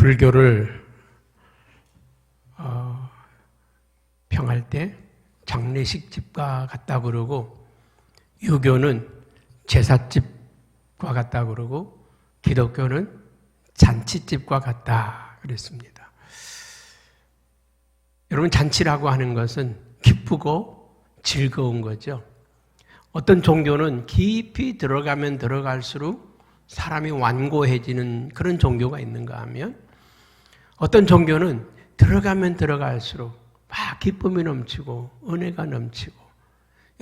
불교를 평할 때 장례식집과 같다 그러고, 유교는 제삿집과 같다 그러고, 기독교는 잔치집과 같다 그랬습니다. 여러분, 잔치라고 하는 것은 기쁘고 즐거운 거죠. 어떤 종교는 깊이 들어가면 들어갈수록 사람이 완고해지는 그런 종교가 있는가 하면, 어떤 종교는 들어가면 들어갈수록 막 기쁨이 넘치고 은혜가 넘치고,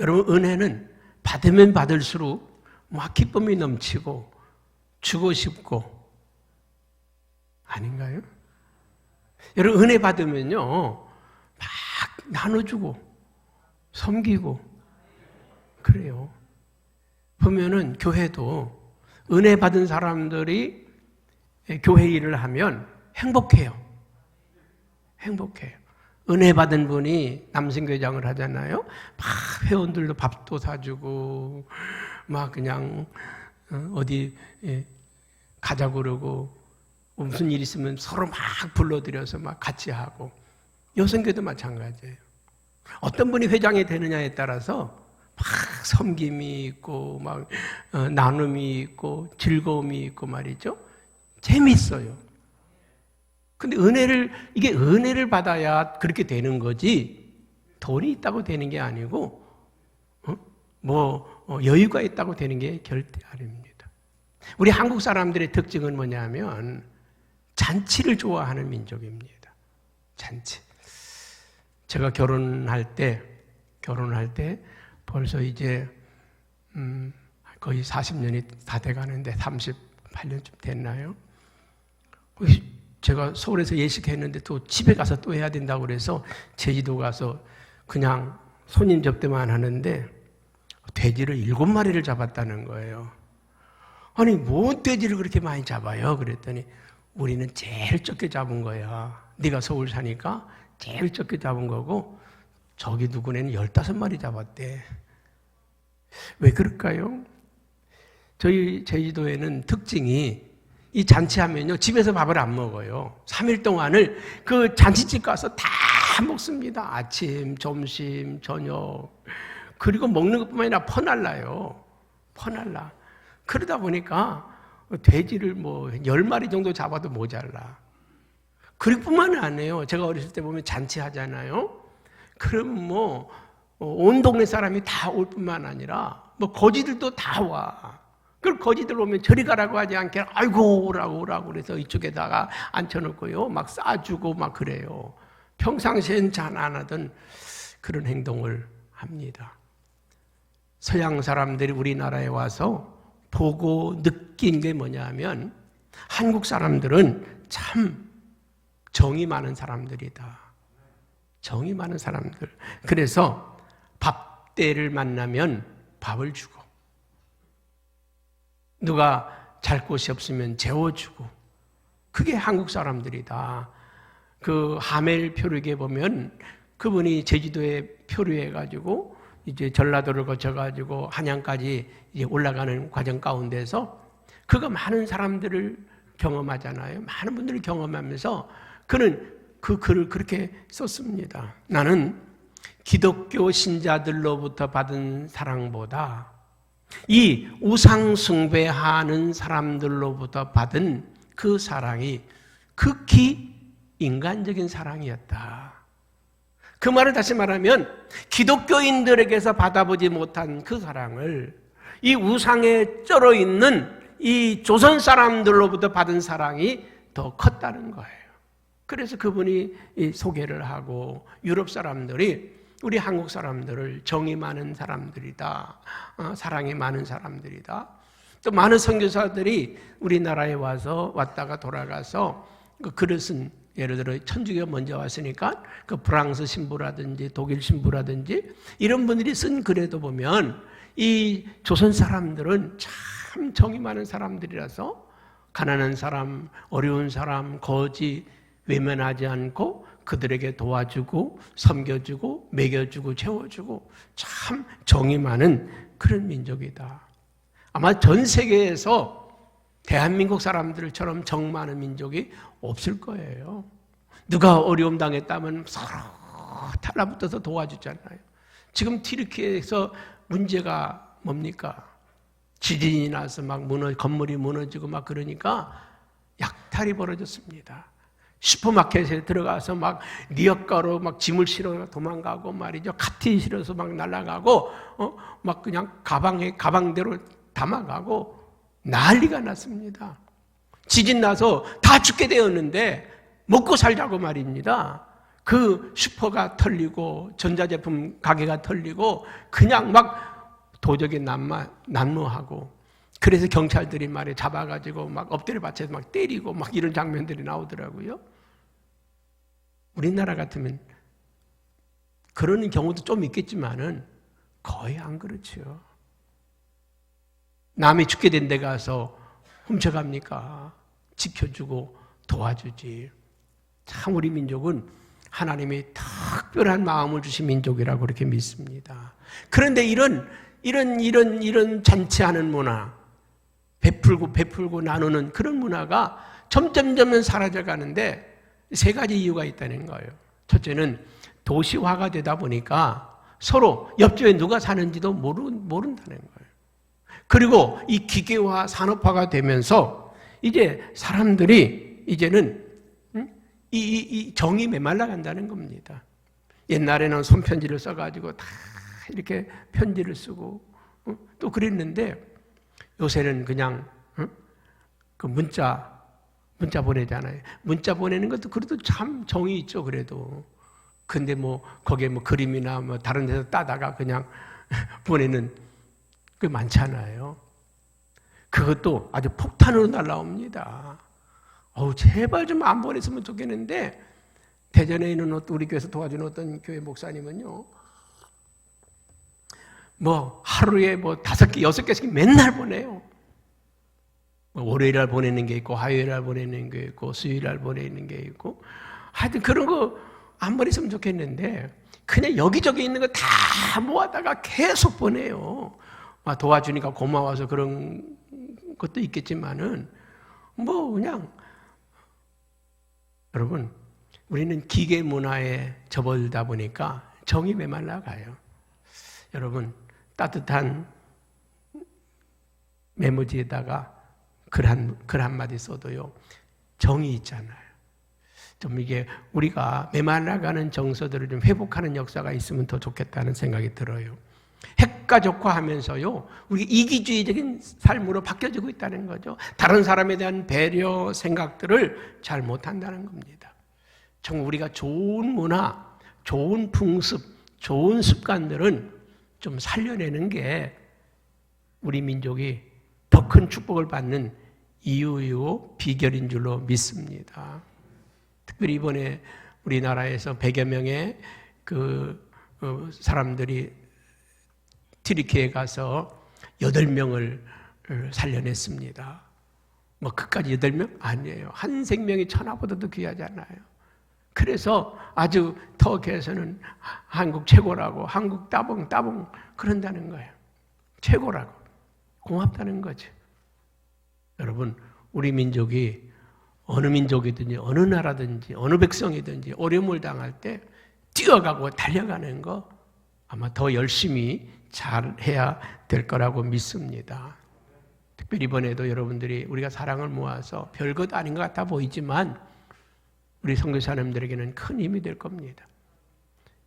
여러분, 은혜는 받으면 받을수록 막 기쁨이 넘치고 주고 싶고, 아닌가요? 여러분, 은혜 받으면요 막 나눠주고 섬기고 그래요. 보면은 교회도 은혜 받은 사람들이 교회 일을 하면 행복해요. 행복해요. 은혜 받은 분이 남성교장을 하잖아요. 막 회원들도 밥도 사주고, 막 그냥 어디 가자고 그러고, 무슨 일 있으면 서로 막 불러들여서 막 같이 하고, 여성교도 마찬가지예요. 어떤 분이 회장이 되느냐에 따라서 막 섬김이 있고, 막 나눔이 있고, 즐거움이 있고 말이죠. 재밌어요. 근데 이게 은혜를 받아야 그렇게 되는 거지, 돈이 있다고 되는 게 아니고, 여유가 있다고 되는 게 절대 아닙니다. 우리 한국 사람들의 특징은 뭐냐면, 잔치를 좋아하는 민족입니다. 잔치. 제가 결혼할 때 벌써 이제 거의 40년이 다 돼가는데 38년쯤 됐나요? 제가 서울에서 예식했는데 또 집에 가서 또 해야 된다고 그래서 제주도 가서 그냥 손님 접대만 하는데 돼지를 7마리를 잡았다는 거예요. 아니, 뭔 돼지를 그렇게 많이 잡아요? 그랬더니 우리는 제일 적게 잡은 거야. 네가 서울 사니까 제일 적게 잡은 거고, 저기 누구네는 15마리 잡았대. 왜 그럴까요? 저희 제주도에는 특징이, 이 잔치하면요 집에서 밥을 안 먹어요. 3일 동안을 그 잔치집 가서 다 먹습니다. 아침, 점심, 저녁. 그리고 먹는 것뿐만 아니라 퍼날라요. 퍼날라. 그러다 보니까 돼지를 10마리 정도 잡아도 모자라. 그리고 뿐만 아니에요. 제가 어렸을 때 보면 잔치하잖아요. 그럼 온 동네 사람이 다 올 뿐만 아니라 거지들도 다 와. 그걸 거지들 오면 저리 가라고 하지 않게 아이고 오라고 그래서 이쪽에다가 앉혀놓고요 막 싸주고 막 그래요. 평상시엔 잘 안 하던 그런 행동을 합니다. 서양 사람들이 우리나라에 와서 보고 느낀 게 뭐냐면, 한국 사람들은 참 정이 많은 사람들이다. 정이 많은 사람들. 그래서 밥때를 만나면 밥을 주고, 누가 잘 곳이 없으면 재워주고, 그게 한국 사람들이다. 그 하멜 표류에 보면 그분이 제주도에 표류해가지고 이제 전라도를 거쳐가지고 한양까지 이제 올라가는 과정 가운데서 그가 많은 사람들을 경험하잖아요. 많은 분들을 경험하면서 그는 그 글을 그렇게 썼습니다. 나는 기독교 신자들로부터 받은 사랑보다 이 우상 숭배하는 사람들로부터 받은 그 사랑이 극히 인간적인 사랑이었다. 그 말을 다시 말하면, 기독교인들에게서 받아보지 못한 그 사랑을 이 우상에 쩔어 있는 이 조선 사람들로부터 받은 사랑이 더 컸다는 거예요. 그래서 그분이 소개를 하고, 유럽 사람들이 우리 한국 사람들을 정이 많은 사람들이다, 사랑이 많은 사람들이다. 또 많은 선교사들이 우리나라에 왔다가 돌아가서 그 그릇은, 예를 들어 천주교가 먼저 왔으니까 그 프랑스 신부라든지 독일 신부라든지 이런 분들이 쓴 글에도 보면, 이 조선 사람들은 참 정이 많은 사람들이라서 가난한 사람, 어려운 사람, 거지 외면하지 않고 그들에게 도와주고 섬겨주고 먹여주고 채워주고 참 정이 많은 그런 민족이다. 아마 전 세계에서 대한민국 사람들처럼 정 많은 민족이 없을 거예요. 누가 어려움 당했다면 서로 달라붙어서 도와주잖아요. 지금 튀르키예에서 문제가 뭡니까? 지진이 나서 막 건물이 무너지고 막 그러니까 약탈이 벌어졌습니다. 슈퍼마켓에 들어가서 막 리어카로 막 짐을 실어 도망가고 말이죠. 카트에 실어서 막 날아가고, 막 그냥 가방대로 담아가고 난리가 났습니다. 지진 나서 다 죽게 되었는데 먹고 살자고 말입니다. 그 슈퍼가 털리고 전자제품 가게가 털리고 그냥 막 도적이 난무하고 그래서 경찰들이 말에 잡아가지고 막 엎드려 받쳐서 막 때리고 막 이런 장면들이 나오더라고요. 우리나라 같으면 그러는 경우도 좀 있겠지만은 거의 안 그렇죠. 남이 죽게 된 데 가서 훔쳐갑니까? 지켜주고 도와주지. 참 우리 민족은 하나님이 특별한 마음을 주신 민족이라고 그렇게 믿습니다. 그런데 이런 잔치하는 문화, 베풀고 나누는 그런 문화가 점점 사라져 가는데 세 가지 이유가 있다는 거예요. 첫째는 도시화가 되다 보니까 서로 옆집에 누가 사는지도 모른다는 거예요. 그리고 이 기계화, 산업화가 되면서 이제 사람들이 이제는 이 정이 메말라 간다는 겁니다. 옛날에는 손편지를 써가지고 다 이렇게 편지를 쓰고 또 그랬는데 요새는 그냥 그 문자 보내잖아요. 문자 보내는 것도 그래도 참 정이 있죠, 그래도. 근데 뭐 거기에 뭐 그림이나 뭐 다른 데서 따다가 그냥 보내는 그 많잖아요. 그것도 아주 폭탄으로 날라옵니다. 제발 좀 안 보냈으면 좋겠는데 대전에 있는 우리 교회에서 도와주는 어떤 교회 목사님은요, 뭐 하루에 뭐 5개, 6개씩 맨날 보내요. 월요일 날 보내는 게 있고 화요일 날 보내는 게 있고 수요일 날 보내는 게 있고 하여튼 그런 거 안 보냈으면 좋겠는데 그냥 여기저기 있는 거 다 모아다가 계속 보내요. 도와주니까 고마워서 그런 것도 있겠지만은 뭐 그냥 여러분 우리는 기계 문화에 접어들다 보니까 정이 메말라 가요. 여러분 따뜻한 메모지에다가 글 한마디 써도요 정이 있잖아요. 좀 이게 우리가 메말라가는 정서들을 좀 회복하는 역사가 있으면 더 좋겠다는 생각이 들어요. 핵가족화하면서요 우리 이기주의적인 삶으로 바뀌어지고 있다는 거죠. 다른 사람에 대한 배려 생각들을 잘 못한다는 겁니다. 정말 우리가 좋은 문화, 좋은 풍습, 좋은 습관들은 좀 살려내는 게 우리 민족이 더 큰 축복을 받는 이유이고 비결인 줄로 믿습니다. 특별히 이번에 우리나라에서 100여 명의 사람들이 튀르키예에 가서 8명을 살려냈습니다. 뭐 그까지 8명? 아니에요. 한 생명이 천하보다도 귀하잖아요. 그래서 아주 터키에서는 한국 최고라고, 한국 따봉 그런다는 거예요. 최고라고. 고맙다는 거죠. 여러분, 우리 민족이 어느 민족이든지 어느 나라든지 어느 백성이든지 어려움을 당할 때 뛰어가고 달려가는 거 아마 더 열심히 잘해야 될 거라고 믿습니다. 특별히 이번에도 여러분들이 우리가 사랑을 모아서 별것 아닌 것 같아 보이지만 우리 선교사님들에게는 큰 힘이 될 겁니다.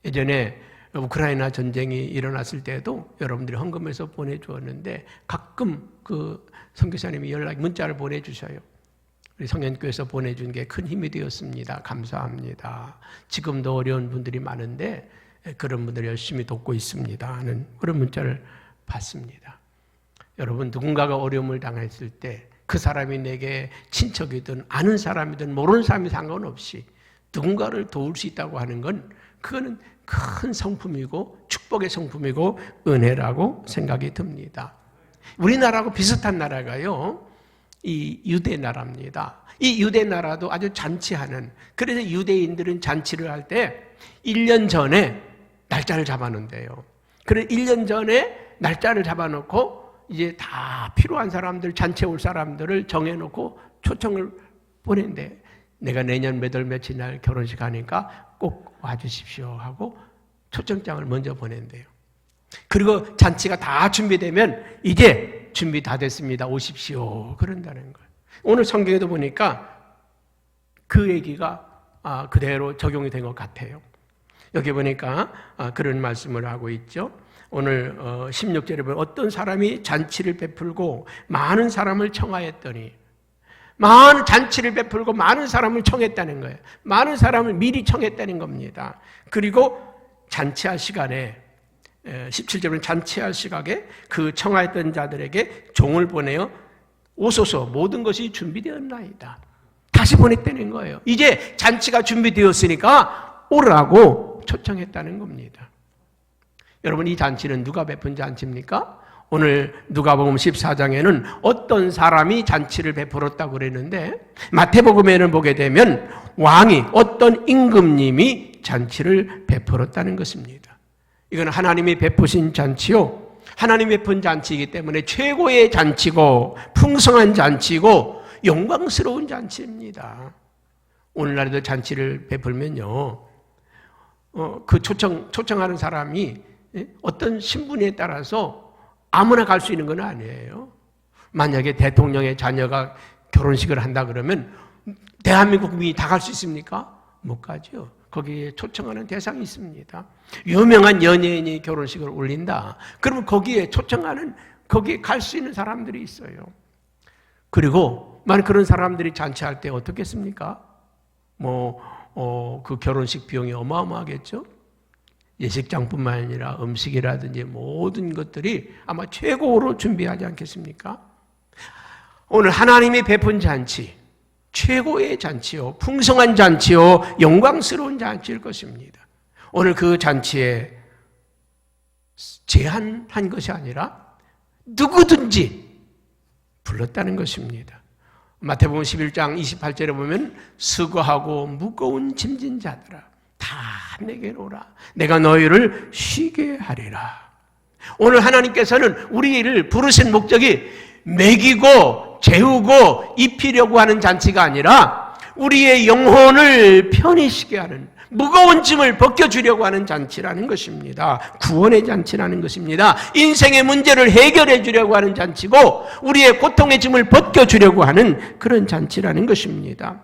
예전에 우크라이나 전쟁이 일어났을 때도 여러분들이 헌금해서 보내주었는데 가끔 그 선교사님이 문자를 보내주셔요. 우리 성현교회에서 보내준 게 큰 힘이 되었습니다. 감사합니다. 지금도 어려운 분들이 많은데 그런 분들 열심히 돕고 있습니다 하는 그런 문자를 받습니다. 여러분 누군가가 어려움을 당했을 때 그 사람이 내게 친척이든 아는 사람이든 모르는 사람이 상관없이 누군가를 도울 수 있다고 하는 건 그거는 큰 성품이고 축복의 성품이고 은혜라고 생각이 듭니다. 우리나라하고 비슷한 나라가요 이 유대 나라입니다. 이 유대 나라도 아주 잔치하는, 그래서 유대인들은 잔치를 할 때 1년 전에 날짜를 잡아놓는데요. 그래서 1년 전에 날짜를 잡아놓고 이제 다 필요한 사람들, 잔치에 올 사람들을 정해놓고 초청을 보낸대. 내가 내년 몇 월 며칠 날 결혼식 하니까 꼭 와주십시오 하고 초청장을 먼저 보낸대요. 그리고 잔치가 다 준비되면 이제 준비 다 됐습니다. 오십시오. 그런다는 거예요. 오늘 성경에도 보니까 그 얘기가 그대로 적용이 된 것 같아요. 여기 보니까 그런 말씀을 하고 있죠. 오늘 16절에 보면 어떤 사람이 잔치를 베풀고 많은 사람을 청하였더니, 많은 잔치를 베풀고 많은 사람을 청했다는 거예요. 많은 사람을 미리 청했다는 겁니다. 그리고 잔치할 시간에 17절은 잔치할 시각에 그 청하였던 자들에게 종을 보내어 오소서 모든 것이 준비되었나이다. 다시 보냈다는 거예요. 이제 잔치가 준비되었으니까 오라고 초청했다는 겁니다. 여러분, 이 잔치는 누가 베푼 잔치입니까? 오늘 누가복음 14장에는 어떤 사람이 잔치를 베풀었다고 그랬는데, 마태복음에는 보게 되면 왕이, 어떤 임금님이 잔치를 베풀었다는 것입니다. 이건 하나님이 베푸신 잔치요, 하나님이 베푼 잔치이기 때문에 최고의 잔치고 풍성한 잔치고 영광스러운 잔치입니다. 오늘날에도 잔치를 베풀면요, 그 초청하는 사람이 어떤 신분에 따라서 아무나 갈 수 있는 건 아니에요. 만약에 대통령의 자녀가 결혼식을 한다 그러면 대한민국 국민이 다 갈 수 있습니까? 못 가죠. 거기에 초청하는 대상이 있습니다. 유명한 연예인이 결혼식을 올린다. 그러면 거기에 초청하는, 거기에 갈 수 있는 사람들이 있어요. 그리고 만약 그런 사람들이 잔치할 때 어떻겠습니까? 그 결혼식 비용이 어마어마하겠죠? 예식장뿐만 아니라 음식이라든지 모든 것들이 아마 최고로 준비하지 않겠습니까? 오늘 하나님이 베푼 잔치, 최고의 잔치요, 풍성한 잔치요, 영광스러운 잔치일 것입니다. 오늘 그 잔치에 제한한 것이 아니라 누구든지 불렀다는 것입니다. 마태복음 11장 28절에 보면 수고하고 무거운 짐진 자들아 다 내게로 오라. 내가 너희를 쉬게 하리라. 오늘 하나님께서는 우리를 부르신 목적이 먹이고 재우고 입히려고 하는 잔치가 아니라 우리의 영혼을 편히 쉬게 하는, 무거운 짐을 벗겨주려고 하는 잔치라는 것입니다. 구원의 잔치라는 것입니다. 인생의 문제를 해결해 주려고 하는 잔치고 우리의 고통의 짐을 벗겨주려고 하는 그런 잔치라는 것입니다.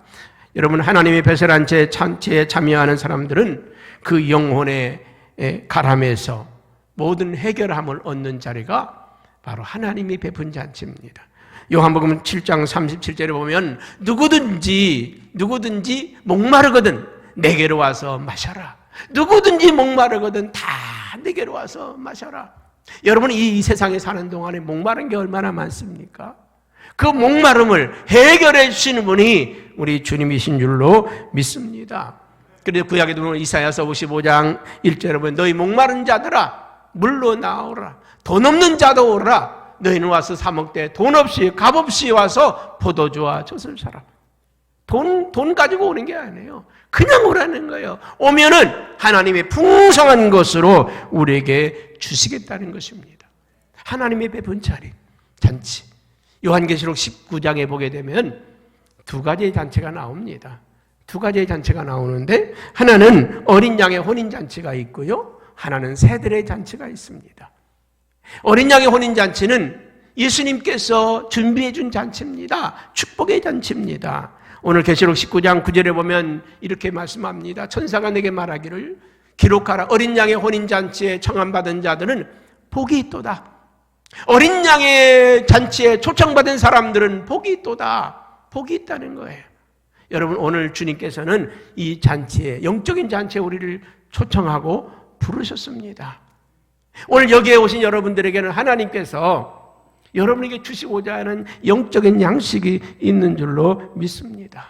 여러분, 하나님이 배설한 제 잔치에 참여하는 사람들은 그 영혼의 가람에서 모든 해결함을 얻는 자리가 바로 하나님이 베푼 잔치입니다. 요한복음 7장 37절에 보면 누구든지 목마르거든 내게로 와서 마셔라. 누구든지 목마르거든 다 내게로 와서 마셔라. 여러분, 이 세상에 사는 동안에 목마른 게 얼마나 많습니까? 그 목마름을 해결해 주시는 분이 우리 주님이신 줄로 믿습니다. 그래서 구약에도 보면 이사야서 55장 1절에 보면 너희 목마른 자들아 물로 나오라. 돈 없는 자도 오라. 너희는 와서 사 먹되 돈 없이 값없이 와서 포도주와 젖을 사라. 돈 가지고 오는 게 아니에요. 그냥 오라는 거예요. 오면은 하나님의 풍성한 것으로 우리에게 주시겠다는 것입니다. 하나님의 베푼 잔치. 요한계시록 19장에 보게 되면 두 가지의 잔치가 나옵니다. 두 가지의 잔치가 나오는데 하나는 어린 양의 혼인잔치가 있고요, 하나는 새들의 잔치가 있습니다. 어린 양의 혼인잔치는 예수님께서 준비해 준 잔치입니다. 축복의 잔치입니다. 오늘 계시록 19장 9절에 보면 이렇게 말씀합니다. 천사가 내게 말하기를 기록하라. 어린 양의 혼인잔치에 청함받은 자들은 복이 있도다. 어린 양의 잔치에 초청받은 사람들은 복이 있도다. 복이 있다는 거예요. 여러분, 오늘 주님께서는 이 잔치에, 영적인 잔치에 우리를 초청하고 부르셨습니다. 오늘 여기에 오신 여러분들에게는 하나님께서 여러분에게 주시고자 하는 영적인 양식이 있는 줄로 믿습니다.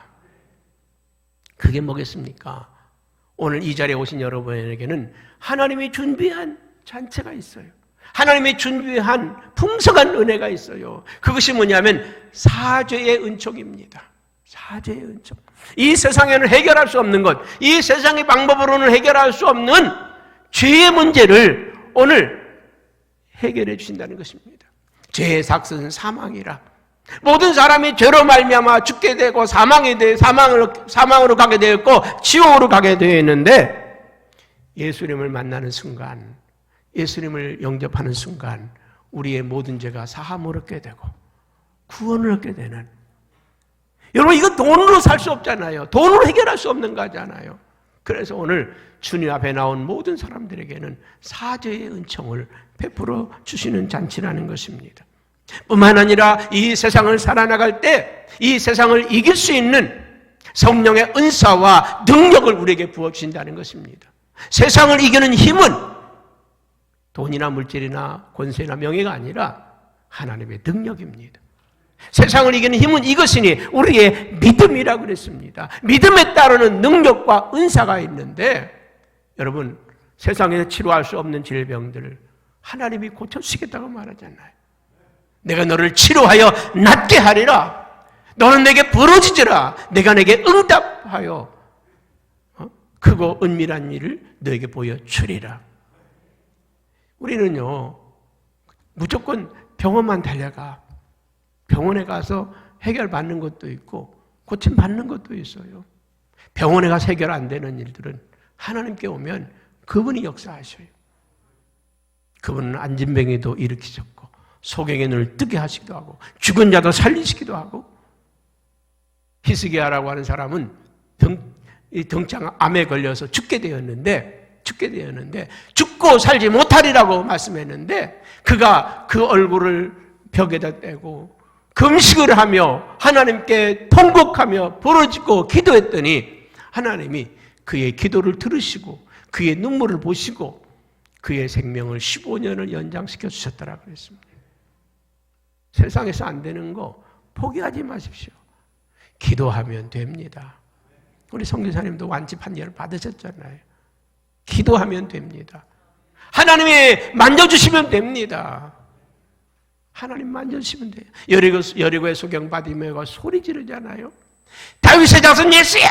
그게 뭐겠습니까? 오늘 이 자리에 오신 여러분에게는 하나님이 준비한 잔치가 있어요. 하나님이 준비한 풍성한 은혜가 있어요. 그것이 뭐냐면 사죄의 은총입니다. 사죄의 은총. 이 세상에는 해결할 수 없는 것, 이 세상의 방법으로는 해결할 수 없는 죄의 문제를 오늘 해결해 주신다는 것입니다. 죄의 삭은 사망이라. 모든 사람이 죄로 말미암아 죽게 되고 사망으로 가게 되었고 지옥으로 가게 되어 있는데, 예수님을 만나는 순간, 예수님을 영접하는 순간 우리의 모든 죄가 사함을 얻게 되고 구원을 얻게 되는. 여러분, 이거 돈으로 살 수 없잖아요. 돈으로 해결할 수 없는 거잖아요. 그래서 오늘 주님 앞에 나온 모든 사람들에게는 사죄의 은총을 베풀어 주시는 잔치라는 것입니다. 뿐만 아니라 이 세상을 살아나갈 때 이 세상을 이길 수 있는 성령의 은사와 능력을 우리에게 부어주신다는 것입니다. 세상을 이기는 힘은 돈이나 물질이나 권세나 명예가 아니라 하나님의 능력입니다. 세상을 이기는 힘은 이것이니 우리의 믿음이라고 그랬습니다. 믿음에 따르는 능력과 은사가 있는데, 여러분, 세상에서 치료할 수 없는 질병들을 하나님이 고쳐주시겠다고 말하잖아요. 내가 너를 치료하여 낫게 하리라. 너는 내게 부르짖으라. 내가 내게 응답하여 크고 은밀한 일을 너에게 보여주리라. 우리는요, 무조건 병원만 달려가. 병원에 가서 해결받는 것도 있고 고침받는 것도 있어요. 병원에 가서 해결 안 되는 일들은 하나님께 오면 그분이 역사하셔요. 그분은 안진뱅이도 일으키셨고 소경의 눈을 뜨게 하시기도 하고 죽은 자도 살리시기도 하고, 히스기야라고 하는 사람은 등창 암에 걸려서 죽게 되었는데 죽고 살지 못하리라고 말씀했는데, 그가 그 얼굴을 벽에다 떼고 금식을 하며 하나님께 통곡하며 부르짖고 기도했더니 하나님이 그의 기도를 들으시고 그의 눈물을 보시고 그의 생명을 15년을 연장시켜 주셨더라 그랬습니다. 세상에서 안 되는 거 포기하지 마십시오. 기도하면 됩니다. 우리 선교사님도 완치 판결을 받으셨잖아요. 기도하면 됩니다. 하나님이 만져주시면 됩니다. 하나님 만져주시면 돼요. 여리고의 소경 바디메오가 소리 지르잖아요. 다윗의 자손 예수야,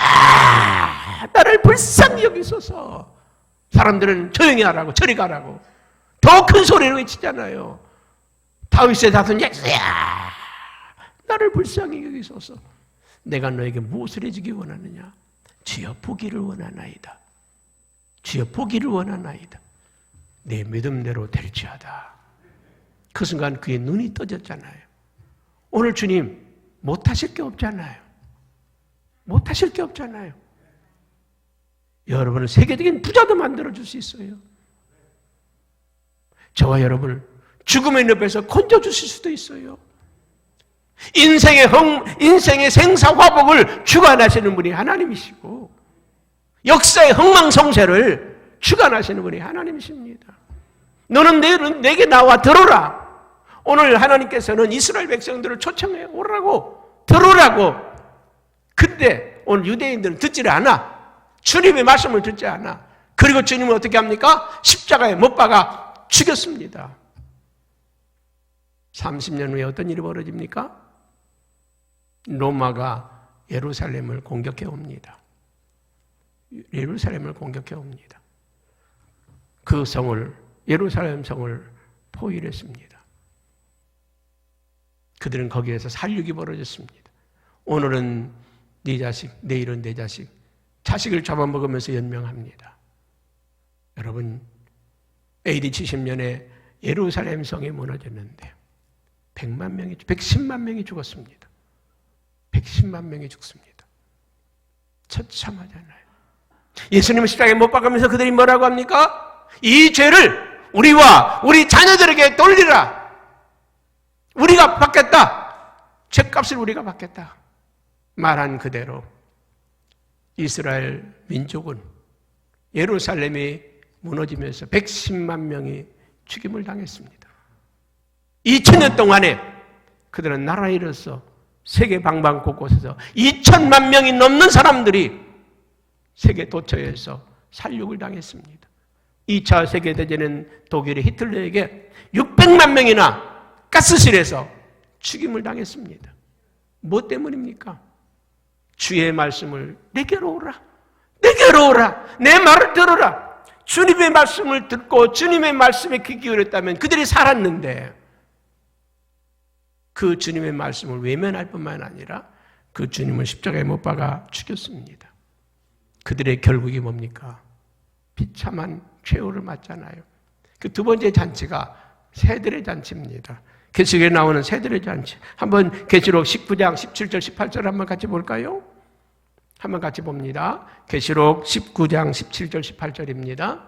나를 불쌍히 여기소서. 사람들은 조용히 하라고, 저리 가라고 더 큰 소리로 외치잖아요. 다윗의 자손 예수야, 나를 불쌍히 여기소서. 내가 너에게 무엇을 해주기 원하느냐? 주여 보기를 원하나이다. 주여 보기를 원하나이다. 내 믿음대로 될지어다. 그 순간 그의 눈이 떠졌잖아요. 오늘 주님 못하실 게 없잖아요. 못하실 게 없잖아요. 여러분은 세계적인 부자도 만들어줄 수 있어요. 저와 여러분을 죽음의 늪에서 건져주실 수도 있어요. 인생의 생사화복을 주관하시는 분이 하나님이시고 역사의 흥망성쇠를 주관하시는 분이 하나님이십니다. 너는 내게 나와 들어라. 오늘 하나님께서는 이스라엘 백성들을 초청해 오라고, 들어오라고. 근데 오늘 유대인들은 듣지를 않아. 주님의 말씀을 듣지 않아. 그리고 주님은 어떻게 합니까? 십자가에 못 박아 죽였습니다. 30년 후에 어떤 일이 벌어집니까? 로마가 예루살렘을 공격해 옵니다. 예루살렘을 공격해 옵니다. 그 성을, 예루살렘 성을 포위했습니다. 그들은 거기에서 살육이 벌어졌습니다. 오늘은 네 자식, 내일은 내 자식, 자식을 잡아먹으면서 연명합니다. 여러분, AD 70년에 예루살렘 성이 무너졌는데 110만 명이 죽었습니다. 110만 명이 죽습니다. 처참하잖아요. 예수님은 십자가에 못 박으면서 그들이 뭐라고 합니까? 이 죄를 우리와 우리 자녀들에게 돌리라. 우리가 받겠다. 죄값을 우리가 받겠다. 말한 그대로 이스라엘 민족은 예루살렘이 무너지면서 110만 명이 죽임을 당했습니다. 2000년 동안에 그들은 나라에 이르러서 세계 방방 곳곳에서 2000만 명이 넘는 사람들이 세계 도처에서 살육을 당했습니다. 2차 세계대전은 독일의 히틀러에게 600만 명이나 가스실에서 죽임을 당했습니다. 뭐 때문입니까? 주의 말씀을 내게로 오라. 내게로 오라. 내 말을 들어라. 주님의 말씀을 듣고 주님의 말씀에 귀 기울였다면 그들이 살았는데 그 주님의 말씀을 외면할 뿐만 아니라 그 주님을 십자가에 못 박아 죽였습니다. 그들의 결국이 뭡니까? 비참한 최후를 맞잖아요. 그 두 번째 잔치가 새들의 잔치입니다. 계시록에 나오는 새들의 잔치. 한번 계시록 19장 17절 18절 한번 같이 볼까요? 한번 같이 봅니다. 계시록 19장 17절 18절입니다.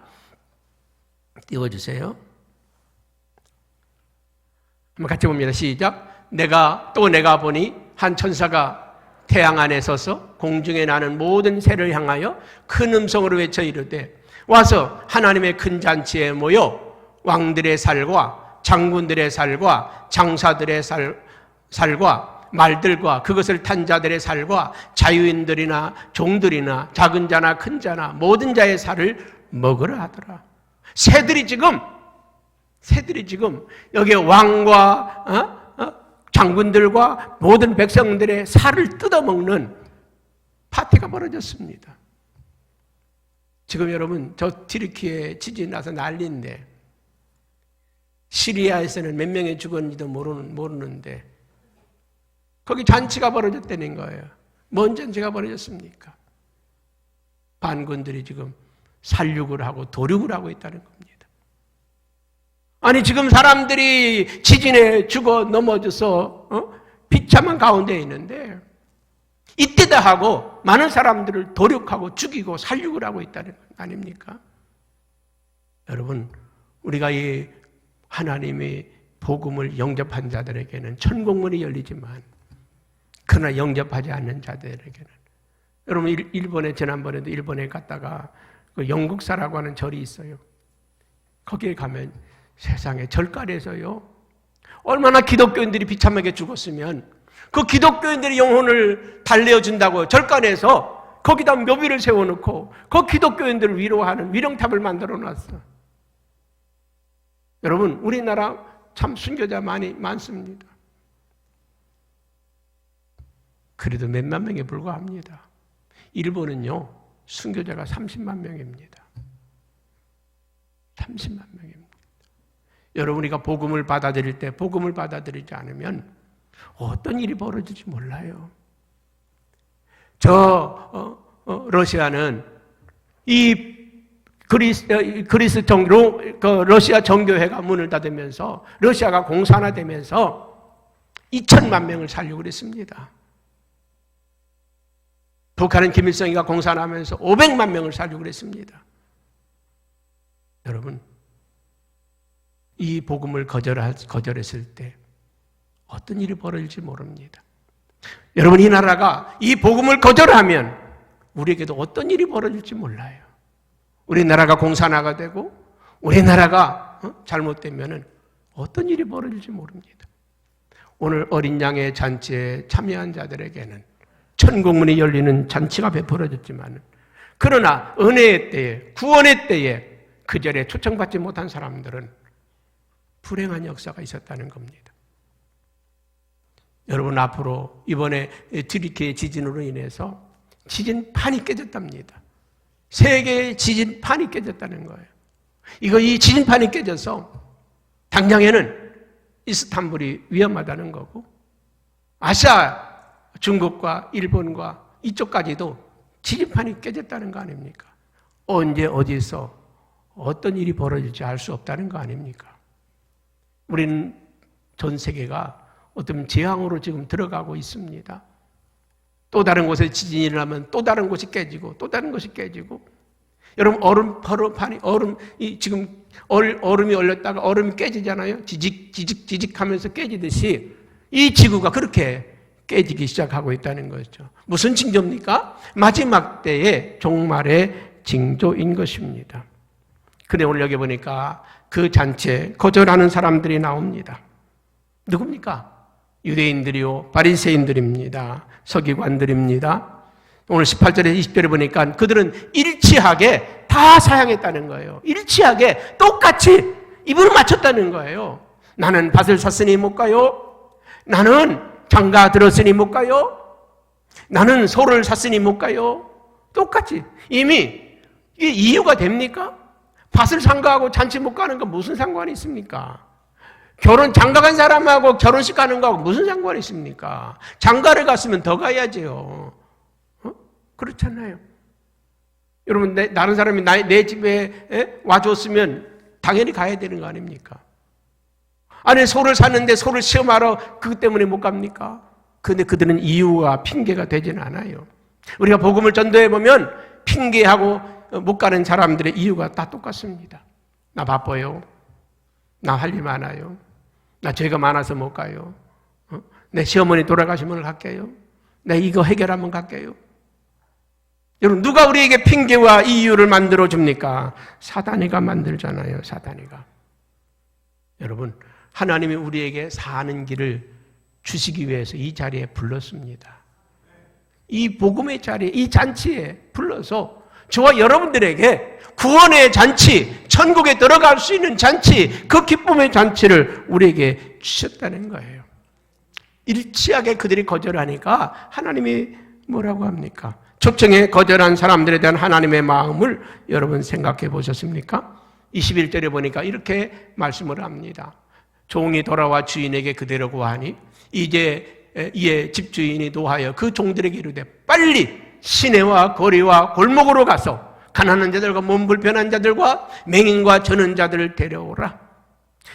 띄워주세요. 한번 같이 봅니다. 시작. 내가 보니 한 천사가 태양 안에 서서 공중에 나는 모든 새를 향하여 큰 음성으로 외쳐 이르되 와서 하나님의 큰 잔치에 모여 왕들의 살과 장군들의 살과 장사들의 살과 말들과 그것을 탄 자들의 살과 자유인들이나 종들이나 작은 자나 큰 자나 모든 자의 살을 먹으라 하더라. 새들이 지금 여기에 왕과 장군들과 모든 백성들의 살을 뜯어먹는 파티가 벌어졌습니다. 지금 여러분 저 튀르키예 지진 나서 난리인데 시리아에서는 몇 명이 죽었는지도 모르는데 거기 잔치가 벌어졌다는 거예요. 뭔 잔치가 벌어졌습니까? 반군들이 지금 살육을 하고 도륙을 하고 있다는 겁니다. 아니 지금 사람들이 지진에 죽어 넘어져서 비참한 가운데 있는데 이때다 하고 많은 사람들을 도륙하고 죽이고 살육을 하고 있다는 것 아닙니까? 여러분 우리가 이 하나님의 복음을 영접한 자들에게는 천국문이 열리지만 그러나 영접하지 않는 자들에게는 여러분 일본에 지난번에도 일본에 갔다가 그 영국사라고 하는 절이 있어요. 거기에 가면 세상에 절간에서요 얼마나 기독교인들이 비참하게 죽었으면 그 기독교인들의 영혼을 달래어준다고 절간에서 거기다 묘비를 세워놓고 그 기독교인들을 위로하는 위령탑을 만들어 놨어. 여러분 우리나라 참 순교자 많습니다. 그래도 몇만 명에 불과합니다. 일본은요 순교자가 30만 명입니다. 30만 명입니다. 여러분 우리가 복음을 받아들일 때 복음을 받아들이지 않으면 어떤 일이 벌어질지 몰라요. 러시아는 이 그리스 러시아 정교회가 문을 닫으면서 러시아가 공산화되면서 2천만 명을 살려고 했습니다. 북한은 김일성이가 공산화하면서 500만 명을 살려고 했습니다. 여러분 이 복음을 거절했을 때 어떤 일이 벌어질지 모릅니다. 여러분 이 나라가 이 복음을 거절하면 우리에게도 어떤 일이 벌어질지 몰라요. 우리나라가 공산화가 되고 우리나라가 잘못되면 어떤 일이 벌어질지 모릅니다. 오늘 어린 양의 잔치에 참여한 자들에게는 천국문이 열리는 잔치가 베풀어졌지만 그러나 은혜의 때에 구원의 때에 그 절에 초청받지 못한 사람들은 불행한 역사가 있었다는 겁니다. 여러분 앞으로 이번에 튀르키예 지진으로 인해서 지진판이 깨졌답니다. 세계의 지진판이 깨졌다는 거예요. 이 지진판이 깨져서 당장에는 이스탄불이 위험하다는 거고 아시아 중국과 일본과 이쪽까지도 지진판이 깨졌다는 거 아닙니까? 언제 어디서 어떤 일이 벌어질지 알 수 없다는 거 아닙니까? 우리는 전 세계가 어떤 재앙으로 지금 들어가고 있습니다. 또 다른 곳에 지진이 일어나면 또 다른 곳이 깨지고 또 다른 곳이 깨지고 여러분 얼음이 얼렸다가 얼음이 깨지잖아요. 지직 하면서 깨지듯이 이 지구가 그렇게 깨지기 시작하고 있다는 거죠. 무슨 징조입니까? 마지막 때의 종말의 징조인 것입니다. 그런데 오늘 여기 보니까 그 잔치에 거절하는 사람들이 나옵니다. 누굽니까? 유대인들이요, 바리새인들입니다. 서기관들입니다. 오늘 18절에 20절에 보니까 그들은 일치하게 다 사양했다는 거예요. 일치하게 똑같이 입을 맞췄다는 거예요. 나는 밭을 샀으니 못 가요. 나는 장가 들었으니 못 가요. 나는 소를 샀으니 못 가요. 똑같이 이미 이게 이유가 됩니까? 밭을 산 거하고 잔치 못 가는 건 무슨 상관이 있습니까? 장가 간 사람하고 결혼식 가는 거하고 무슨 상관이 있습니까? 장가를 갔으면 더 가야죠. 그렇잖아요. 여러분, 다른 사람이 내 집에 와줬으면 당연히 가야 되는 거 아닙니까? 아니, 소를 샀는데 소를 시험하러 그것 때문에 못 갑니까? 근데 그들은 이유가 핑계가 되지는 않아요. 우리가 복음을 전도해보면 핑계하고 못 가는 사람들의 이유가 다 똑같습니다. 나 바빠요. 나 할 일 많아요. 나 죄가 많아서 못 가요. 내 시어머니 돌아가시면 갈게요. 내 이거 해결하면 갈게요. 여러분, 누가 우리에게 핑계와 이유를 만들어 줍니까? 사단이가 만들잖아요. 사단이가. 여러분, 하나님이 우리에게 사는 길을 주시기 위해서 이 자리에 불렀습니다. 이 복음의 자리에, 이 잔치에 불러서 저와 여러분들에게 구원의 잔치, 천국에 들어갈 수 있는 잔치, 그 기쁨의 잔치를 우리에게 주셨다는 거예요. 일치하게 그들이 거절하니까 하나님이 뭐라고 합니까? 초청에 거절한 사람들에 대한 하나님의 마음을 여러분 생각해 보셨습니까? 21절에 보니까 이렇게 말씀을 합니다. 종이 돌아와 주인에게 그대로 구하니 이제 이에 집주인이 노하여 그 종들에게 이르되 빨리 시내와 거리와 골목으로 가서 가난한 자들과 몸 불편한 자들과 맹인과 저는 자들을 데려오라.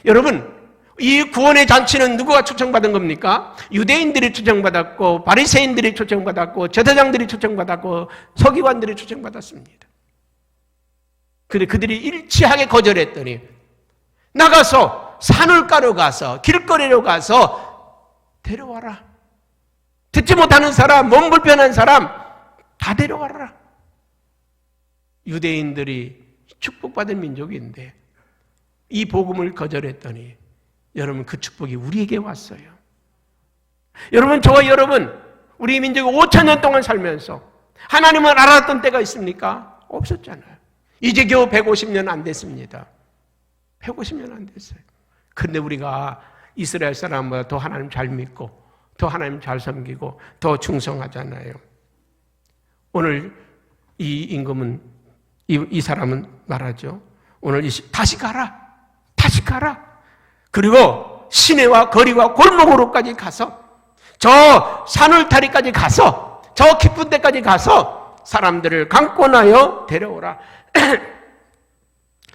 여러분, 이 구원의 잔치는 누구가 초청받은 겁니까? 유대인들이 초청받았고 바리새인들이 초청받았고 제사장들이 초청받았고 서기관들이 초청받았습니다. 그런데 그들이 일치하게 거절했더니 나가서 산울가로 가서 길거리로 가서 데려와라. 듣지 못하는 사람, 몸 불편한 사람 다 데려와라. 유대인들이 축복받은 민족인데 이 복음을 거절했더니 여러분, 그 축복이 우리에게 왔어요. 여러분, 저와 여러분, 우리 민족이 5,000년 동안 살면서 하나님을 알았던 때가 있습니까? 없었잖아요. 이제 겨우 150년 안 됐습니다. 150년 안 됐어요. 그런데 우리가 이스라엘 사람보다 더 하나님 잘 믿고 더 하나님 잘 섬기고 더 충성하잖아요. 오늘 이 임금은 이 사람은 말하죠. 오늘 다시 가라. 다시 가라. 그리고 시내와 거리와 골목으로까지 가서 저 산울타리까지 가서 저 깊은 데까지 가서 사람들을 강권하여 데려오라.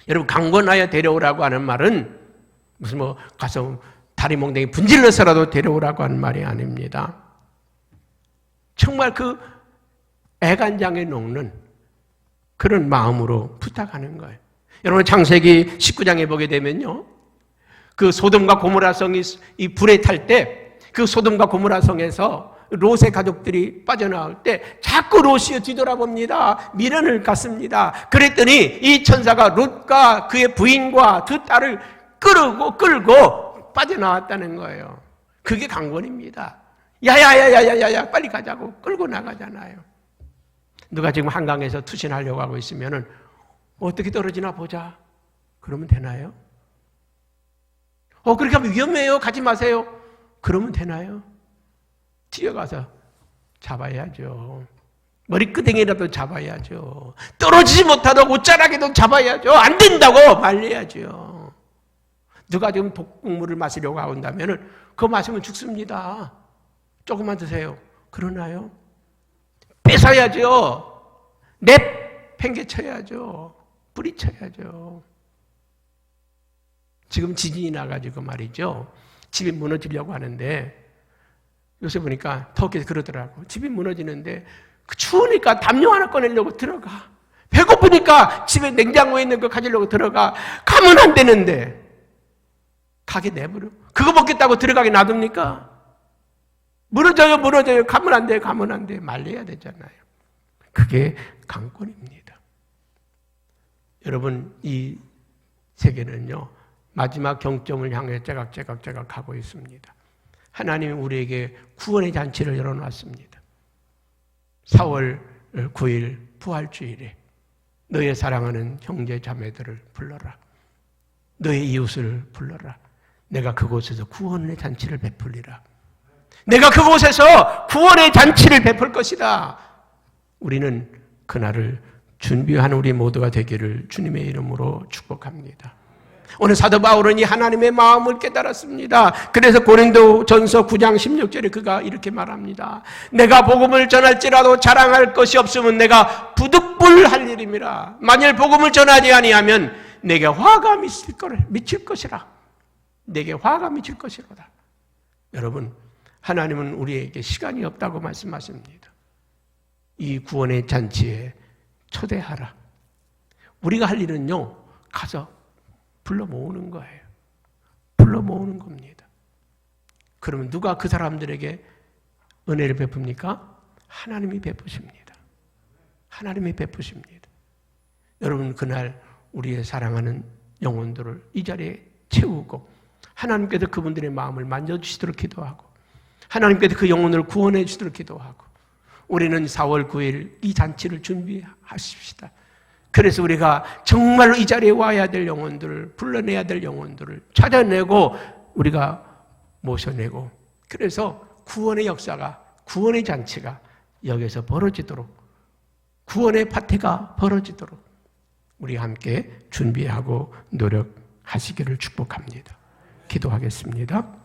여러분, 강권하여 데려오라고 하는 말은 무슨 가서 다리 몽둥이 분질러서라도 데려오라고 하는 말이 아닙니다. 정말 그 애간장에 녹는 그런 마음으로 부탁하는 거예요. 여러분, 창세기 19장에 보게 되면요, 그 소돔과 고모라 성이 이 불에 탈 때 그 소돔과 고모라 성에서 롯의 가족들이 빠져나올 때 자꾸 롯이 뒤돌아봅니다. 미련을 갖습니다. 그랬더니 이 천사가 롯과 그의 부인과 두 딸을 끌고 빠져나왔다는 거예요. 그게 강권입니다. 야야야야야야 빨리 가자고 끌고 나가잖아요. 누가 지금 한강에서 투신하려고 하고 있으면은 어떻게 떨어지나 보자. 그러면 되나요? 그렇게 하면 위험해요. 가지 마세요. 그러면 되나요? 뛰어가서 잡아야죠. 머리끄댕이라도 잡아야죠. 떨어지지 못하도록 옷자락에도 잡아야죠. 안 된다고 말려야죠. 누가 지금 독국물을 마시려고 한다면 그거 마시면 죽습니다. 조금만 드세요. 그러나요? 뺏어야죠. 팽개쳐야죠. 뿌리쳐야죠. 지금 지진이 나가지고 말이죠. 집이 무너지려고 하는데 요새 보니까 터키에서 그러더라고. 집이 무너지는데 추우니까 담요 하나 꺼내려고 들어가. 배고프니까 집에 냉장고에 있는 거 가지려고 들어가. 가면 안 되는데 가게 내버려. 그거 먹겠다고 들어가게 놔둡니까? 무너져요. 가면 안 돼. 말려야 되잖아요. 그게 강권입니다. 여러분, 이 세계는요, 마지막 경점을 향해 째각째각 가고 있습니다. 하나님이 우리에게 구원의 잔치를 열어놨습니다. 4월 9일 부활주일에 너의 사랑하는 형제 자매들을 불러라. 너의 이웃을 불러라. 내가 그곳에서 구원의 잔치를 베풀리라. 내가 그곳에서 구원의 잔치를 베풀 것이다. 우리는 그날을 준비한 우리 모두가 되기를 주님의 이름으로 축복합니다. 오늘 사도 바울은 이 하나님의 마음을 깨달았습니다. 그래서 고린도전서 9장 16절에 그가 이렇게 말합니다. 내가 복음을 전할지라도 자랑할 것이 없으면 내가 부득불할 일임이라. 만일 복음을 전하지 아니하면 내게 화가 미칠 것이라. 내게 화가 미칠 것이로다. 여러분, 하나님은 우리에게 시간이 없다고 말씀하십니다. 이 구원의 잔치에 초대하라. 우리가 할 일은요, 가서 불러 모으는 거예요. 불러 모으는 겁니다. 그러면 누가 그 사람들에게 은혜를 베풉니까? 하나님이 베푸십니다. 하나님이 베푸십니다. 여러분, 그날 우리의 사랑하는 영혼들을 이 자리에 채우고 하나님께서 그분들의 마음을 만져주시도록 기도하고 하나님께서 그 영혼을 구원해 주시도록 기도하고 우리는 4월 9일 이 잔치를 준비하십시다. 그래서 우리가 정말로 이 자리에 와야 될 영혼들을, 불러내야 될 영혼들을 찾아내고 우리가 모셔내고, 그래서 구원의 역사가, 구원의 잔치가 여기서 벌어지도록, 구원의 파티가 벌어지도록 우리가 함께 준비하고 노력하시기를 축복합니다. 기도하겠습니다.